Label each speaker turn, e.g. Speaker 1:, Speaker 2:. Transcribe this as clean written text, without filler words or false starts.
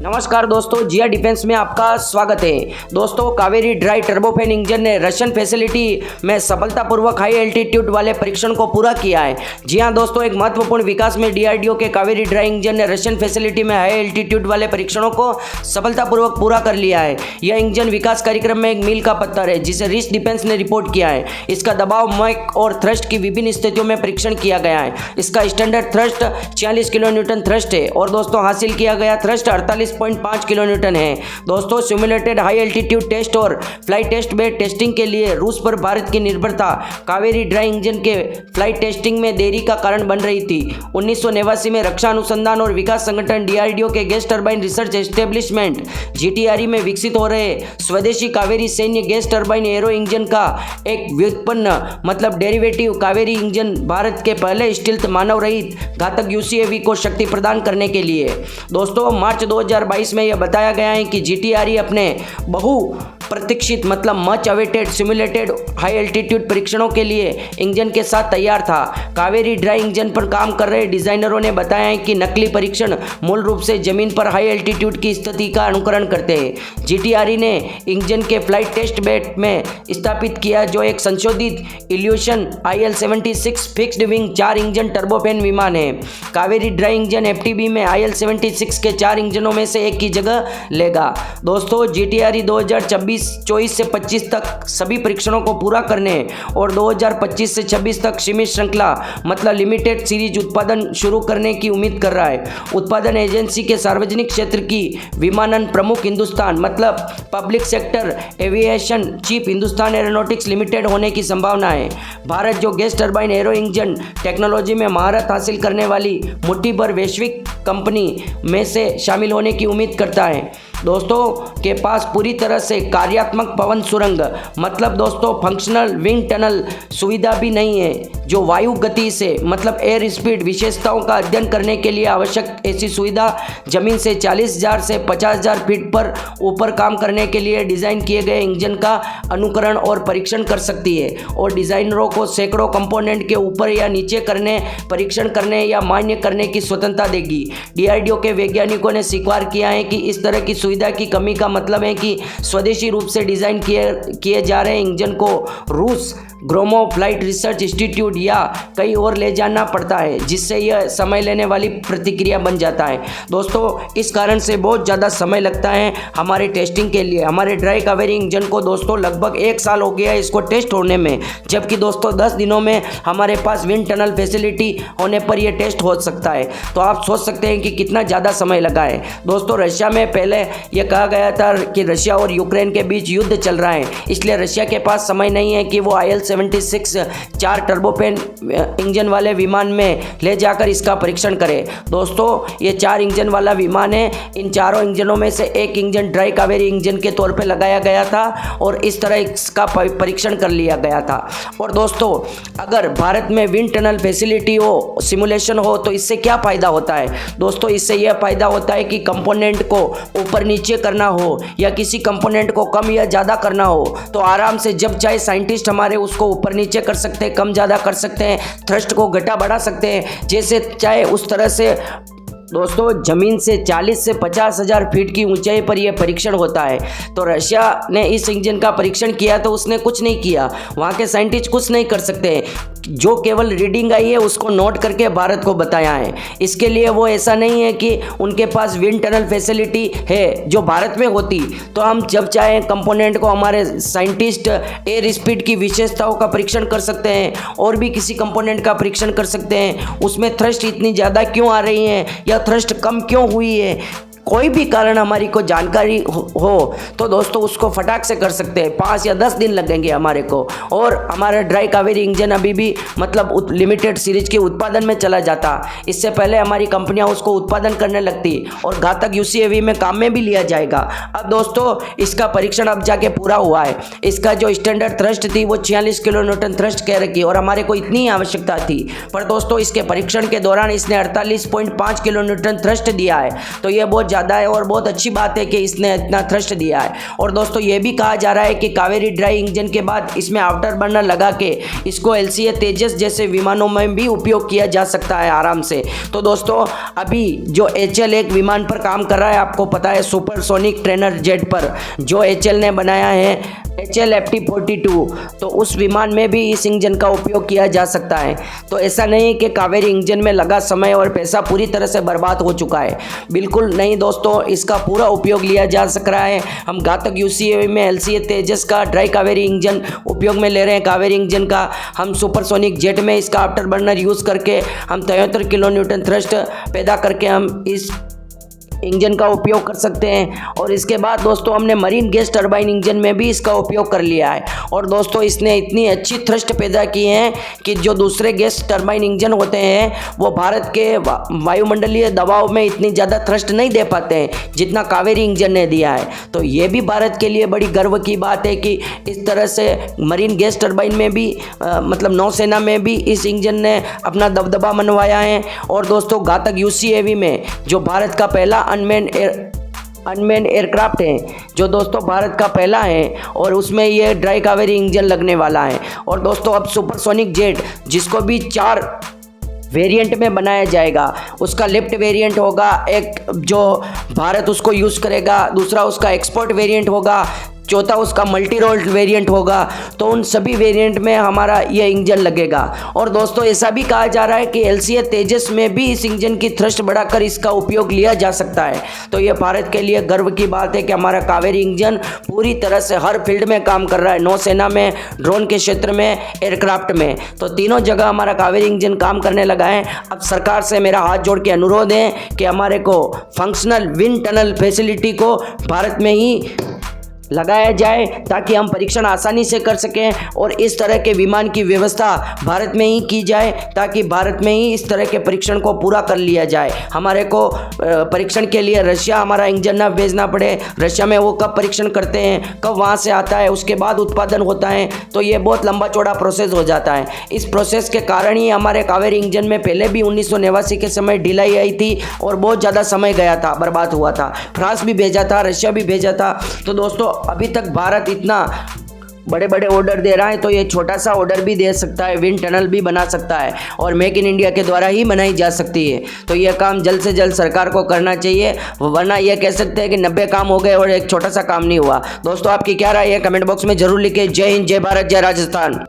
Speaker 1: नमस्कार दोस्तों, जिया डिफेंस में आपका स्वागत है। दोस्तों, कावेरी ड्राई टर्बोफैन इंजन ने रशियन फैसिलिटी में सफलतापूर्वक हाई एल्टीट्यूड वाले परीक्षण को पूरा किया है। जी हां दोस्तों, एक महत्वपूर्ण विकास में डीआरडीओ के कावेरी ड्राई इंजन ने रशियन फैसिलिटी में हाई एल्टीट्यूड वाले परीक्षणों को सफलतापूर्वक पूरा कर लिया है। यह इंजन विकास कार्यक्रम में एक मील का पत्थर है, जिसे रिच डिफेंस ने रिपोर्ट किया है। इसका दबाव, मैक और थ्रस्ट की विभिन्न स्थितियों में परीक्षण किया गया है। इसका standard thrust 46 kilo Newton thrust है और दोस्तों हासिल किया गया थ्रस्ट 48.5 किलो न्यूटन है। दोस्तों, सिमुलेटेड हाई एल्टीट्यूड टेस्ट और फ्लाइट टेस्ट में टेस्टिंग के लिए रूस पर भारत की निर्भरता कावेरी ड्राई इंजन के फ्लाइट टेस्टिंग में देरी का कारण बन रही थी। 1989 में रक्षा अनुसंधान और विकास संगठन डीआरडीओ के gas turbine research establishment GTRE में विकसित हो रहे स्वदेशी कावेरी सैन्य गैस टरबाइन एरो इंजन का एक व्युत्पन्न मतलब डेरिवेटिव कावेरी इंजन भारत के पहले स्टील्थ मानव रहित घातक यूसीएवी को शक्ति प्रदान करने के लिए। दोस्तों, मार्च 2022 में यह बताया गया है कि जीटीआरई अपने बहु प्रतीक्षित मतलब much awaited simulated high altitude परीक्षणों के लिए इंजन के साथ तैयार था। कावेरी ड्राई इंजन पर काम कर रहे डिजाइनरों ने बताया है कि नकली परीक्षण मूल रूप से जमीन पर हाई एल्टीट्यूड की स्थिति का अनुकरण करते हैं। जीटीआरई ने इंजन के फ्लाइट टेस्ट बेड में स्थापित किया, जो एक संशोधित evolution IL-76 fixed wing 4 engine turbofan विमान है। कावेरी ड्राई इंजन एफटीबी में IL-76 के 4 इंजनों में से एक की जगह लेगा। दोस्तों, जीटीआरई 2024 से 25 तक सभी परीक्षणों को पूरा करने और 2025 से 26 तक सीमित श्रृंखला मतलब लिमिटेड सीरीज उत्पादन शुरू करने की उम्मीद कर रहा है। उत्पादन एजेंसी के सार्वजनिक क्षेत्र की विमानन प्रमुख हिंदुस्तान मतलब public sector aviation chief Hindustan aeronautics limited होने की संभावना है। भारत, जो gas turbine arrow engine technology में महारत हासिल करने वाली मुट्ठी भर वैश्विक कंपनी में से शामिल होने की उम्मीद करता है। दोस्तों के पास पूरी तरह से कार्यात्मक पवन सुरंग मतलब दोस्तों फंक्शनल विंग टनल सुविधा भी नहीं है, जो वायु गति से मतलब एयर स्पीड विशेषताओं का अध्ययन करने के लिए आवश्यक ऐसी सुविधा जमीन से 40,000 से 50,000 फीट पर ऊपर काम करने के लिए डिज़ाइन किए गए इंजन का अनुकरण और परीक्षण कर सकती है और डिज़ाइनरों को सैकड़ों कंपोनेंट के ऊपर या नीचे करने, परीक्षण करने या मान्य करने की स्वतंत्रता देगी। डीआरडीओ के वैज्ञानिकों ने स्वीकार किया है कि इस तरह की सुविधा की कमी का मतलब है कि स्वदेशी रूप से डिज़ाइन किए जा रहे इंजन को रूस ग्रोमो फ्लाइट रिसर्च इंस्टीट्यूट या कहीं और ले जाना पड़ता है, जिससे यह समय लेने वाली प्रतिक्रिया बन जाता है। दोस्तों, इस कारण से बहुत ज़्यादा समय लगता है हमारे टेस्टिंग के लिए। हमारे ड्राई कावेरी इंजन को दोस्तों लगभग 1 साल हो गया है इसको टेस्ट होने में, जबकि दोस्तों 10 दिनों में हमारे पास विंड टनल फैसिलिटी होने पर यह टेस्ट हो सकता है। तो आप सोच सकते हैं कि कितना ज़्यादा समय लगा है। दोस्तों, रशिया में पहले यह कहा गया था कि रशिया और यूक्रेन के बीच युद्ध चल रहा है, इसलिए रशिया के पास समय नहीं है कि वो IL-76 4 टर्बोफैन इंजन वाले विमान में ले जाकर इसका परीक्षण करे। दोस्तों, ये 4 इंजन वाला विमान है। इन चारों इंजनों में से एक इंजन ड्राई कावेरी इंजन के तौर पे लगाया गया था और इस तरह इसका परीक्षण कर लिया गया था। और दोस्तों, अगर भारत में विंड टनल फैसिलिटी हो, सिमुलेशन हो, तो इससे क्या फ़ायदा होता है? दोस्तों, इससे यह फ़ायदा होता है कि कंपोनेंट को ऊपर नीचे करना हो या किसी कंपोनेंट को कम या ज़्यादा करना हो तो आराम से जब चाहे साइंटिस्ट हमारे उसको ऊपर नीचे कर सकते हैं, कम ज़्यादा कर सकते हैं, थ्रस्ट को घटा बढ़ा सकते हैं, जैसे चाहे उस तरह से। दोस्तों, जमीन से 40 से 50,000 फीट की ऊंचाई पर यह परीक्षण होता है। तो रशिया ने इस इंजन का परीक्षण किया तो उसने कुछ नहीं किया, वहाँ के साइंटिस्ट कुछ नहीं कर सकते। जो केवल रीडिंग आई है उसको नोट करके भारत को बताया है। इसके लिए वो ऐसा नहीं है कि उनके पास विंड टनल फैसिलिटी है, जो भारत में होती तो हम जब चाहे कंपोनेंट को हमारे साइंटिस्ट एयर स्पीड की विशेषताओं का परीक्षण कर सकते हैं और भी किसी कंपोनेंट का परीक्षण कर सकते हैं। उसमें थ्रस्ट इतनी ज़्यादा क्यों आ रही है या थ्रस्ट कम क्यों हुई है, कोई भी कारण हमारी को जानकारी हो तो दोस्तों उसको फटाक से कर सकते हैं। 5 या 10 दिन लगेंगे हमारे को और हमारा ड्राई कावेरी इंजन अभी भी मतलब लिमिटेड सीरीज के उत्पादन में चला जाता। इससे पहले हमारी कंपनियां उसको उत्पादन करने लगती और घातक यूसीएवी में काम में भी लिया जाएगा। अब दोस्तों, इसका परीक्षण अब जाके पूरा हुआ है। इसका जो स्टैंडर्ड थ्रस्ट थी वो 46 किलो न्यूटन थ्रस्ट कह रखी और हमारे को इतनी आवश्यकता थी, पर दोस्तों इसके परीक्षण के दौरान इसने 48.5 किलो न्यूटन थ्रस्ट दिया है। तो ये बहुत ज़्यादा है और बहुत अच्छी बात है कि इसने इतना थ्रस्ट दिया है। और दोस्तों ये भी कहा जा रहा है कि कावेरी ड्राई इंजन के बाद इसमें आफ्टर बर्नर लगा के इसको LCA तेजस जैसे विमानों में भी उपयोग किया जा सकता है आराम से। तो दोस्तों अभी जो HAL एक विमान पर काम कर रहा है, आपको पता है सुपरसोनिक ट्रेनर जेट पर, जो HAL ने बनाया है HAL FT42, तो उस विमान में भी इस इंजन का उपयोग किया जा सकता है। तो ऐसा नहीं कि कावेरी इंजन में लगा समय और पैसा पूरी तरह से बर्बाद हो चुका है, बिल्कुल नहीं दोस्तों, इसका पूरा उपयोग लिया जा सक रहा है। हम घातक UCAV में LCA तेजस का ड्राई कावेरी इंजन उपयोग में ले रहे हैं। कावेरी इंजन का हम सुपरसोनिक जेट में इसका आफ्टर बर्नर यूज़ करके हम 73 किलो न्यूटन थ्रस्ट पैदा करके हम इस इंजन का उपयोग कर सकते हैं। और इसके बाद दोस्तों हमने मरीन गैस टरबाइन इंजन में भी इसका उपयोग कर लिया है। और दोस्तों इसने इतनी अच्छी थ्रस्ट पैदा की है कि जो दूसरे गैस टरबाइन इंजन होते हैं वो भारत के वायुमंडलीय दबाव में इतनी ज़्यादा थ्रस्ट नहीं दे पाते हैं जितना कावेरी इंजन ने दिया है। तो ये भी भारत के लिए बड़ी गर्व की बात है कि इस तरह से मरीन गैस टरबाइन में भी मतलब नौसेना में भी इस इंजन ने अपना दबदबा मनवाया है। और दोस्तों घातक UCAV में जो भारत का पहला अनमैन एयरक्राफ्ट है, जो दोस्तों भारत का पहला है, और उसमें ये ड्राई कावेरी इंजन लगने वाला है। और दोस्तों अब सुपरसोनिक जेट, जिसको भी 4 वेरिएंट में बनाया जाएगा, उसका लिफ्ट वेरिएंट होगा एक जो भारत उसको यूज़ करेगा, दूसरा उसका एक्सपोर्ट वेरिएंट होगा, चौथा उसका मल्टी रोल वेरिएंट होगा। तो उन सभी वेरिएंट में हमारा ये इंजन लगेगा। और दोस्तों ऐसा भी कहा जा रहा है कि LCA तेजस में भी इस इंजन की थ्रस्ट बढ़ाकर इसका उपयोग लिया जा सकता है। तो ये भारत के लिए गर्व की बात है कि हमारा कावेरी इंजन पूरी तरह से हर फील्ड में काम कर रहा है, नौसेना में, ड्रोन के क्षेत्र में, एयरक्राफ्ट में, तो तीनों जगह हमारा कावेरी इंजन काम करने लगा है। अब सरकार से मेरा हाथ जोड़ के अनुरोध है कि हमारे को फंक्शनल विंड टनल फैसिलिटी को भारत में ही लगाया जाए ताकि हम परीक्षण आसानी से कर सकें, और इस तरह के विमान की व्यवस्था भारत में ही की जाए ताकि भारत में ही इस तरह के परीक्षण को पूरा कर लिया जाए। हमारे को परीक्षण के लिए रशिया हमारा इंजन ना भेजना पड़े। रशिया में वो कब परीक्षण करते हैं, कब वहाँ से आता है, उसके बाद उत्पादन होता है, तो ये बहुत लंबा चौड़ा प्रोसेस हो जाता है। इस प्रोसेस के कारण ही हमारे कावेरी इंजन में पहले भी 1989 के समय ढिलाई आई थी और बहुत ज़्यादा समय गया था, बर्बाद हुआ था। फ्रांस भी भेजा था, रशिया भी भेजा था। तो दोस्तों अभी तक भारत इतना बड़े बड़े ऑर्डर दे रहा है, तो ये छोटा सा ऑर्डर भी दे सकता है, विंड टनल भी बना सकता है, और मेक इन इंडिया के द्वारा ही बनाई जा सकती है। तो ये काम जल्द से जल्द सरकार को करना चाहिए, वरना ये कह सकते हैं कि 90 काम हो गए और एक छोटा सा काम नहीं हुआ। दोस्तों आपकी क्या राय है, कमेंट बॉक्स में जरूर लिखें। जय हिंद, जय भारत, जय राजस्थान।